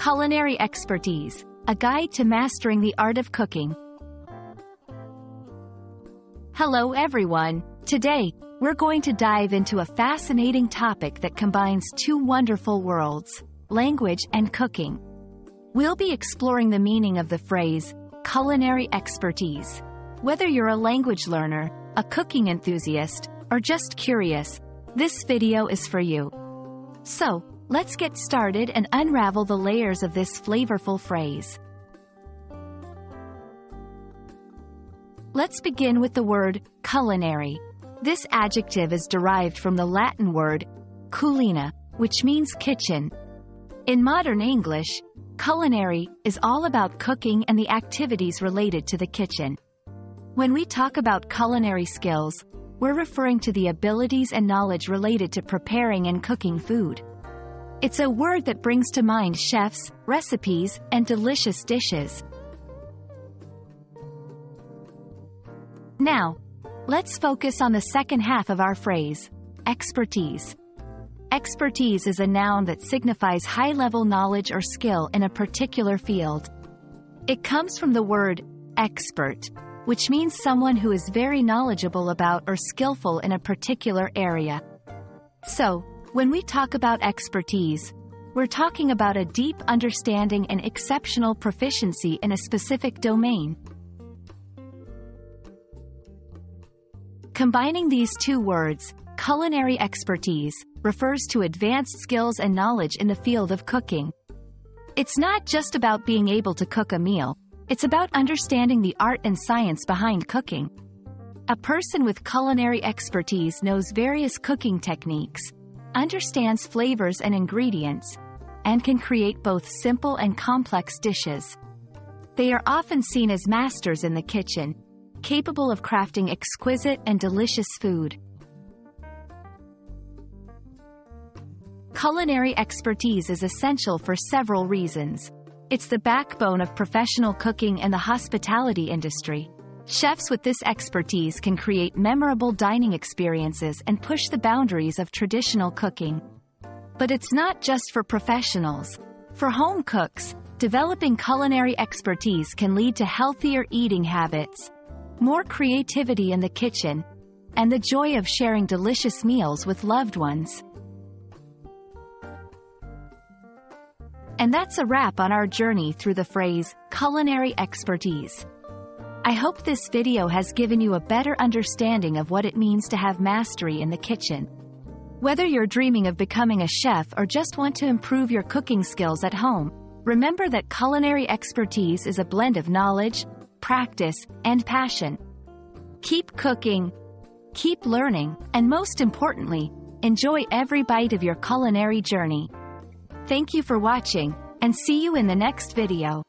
Culinary expertise, a guide to mastering the art of cooking. Hello everyone. Today, we're going to dive into a fascinating topic that combines two wonderful worlds, language and cooking. We'll be exploring the meaning of the phrase, culinary expertise. Whether you're a language learner, a cooking enthusiast, or just curious, this video is for you. So, let's get started and unravel the layers of this flavorful phrase. Let's begin with the word culinary. This adjective is derived from the Latin word culina, which means kitchen. In modern English, culinary is all about cooking and the activities related to the kitchen. When we talk about culinary skills, we're referring to the abilities and knowledge related to preparing and cooking food. It's a word that brings to mind chefs, recipes, and delicious dishes. Now, let's focus on the second half of our phrase, expertise. Expertise is a noun that signifies high-level knowledge or skill in a particular field. It comes from the word expert, which means someone who is very knowledgeable about or skillful in a particular area. So, when we talk about expertise, we're talking about a deep understanding and exceptional proficiency in a specific domain. Combining these two words, culinary expertise, refers to advanced skills and knowledge in the field of cooking. It's not just about being able to cook a meal, it's about understanding the art and science behind cooking. A person with culinary expertise knows various cooking techniques, understands flavors and ingredients, and can create both simple and complex dishes. They are often seen as masters in the kitchen, capable of crafting exquisite and delicious food. Culinary expertise is essential for several reasons. It's the backbone of professional cooking and the hospitality industry. Chefs with this expertise can create memorable dining experiences and push the boundaries of traditional cooking. But it's not just for professionals. For home cooks, developing culinary expertise can lead to healthier eating habits, more creativity in the kitchen, and the joy of sharing delicious meals with loved ones. And that's a wrap on our journey through the phrase, culinary expertise. I hope this video has given you a better understanding of what it means to have mastery in the kitchen. Whether you're dreaming of becoming a chef or just want to improve your cooking skills at home, remember that culinary expertise is a blend of knowledge, practice, and passion. Keep cooking, keep learning, and most importantly, enjoy every bite of your culinary journey. Thank you for watching, and see you in the next video.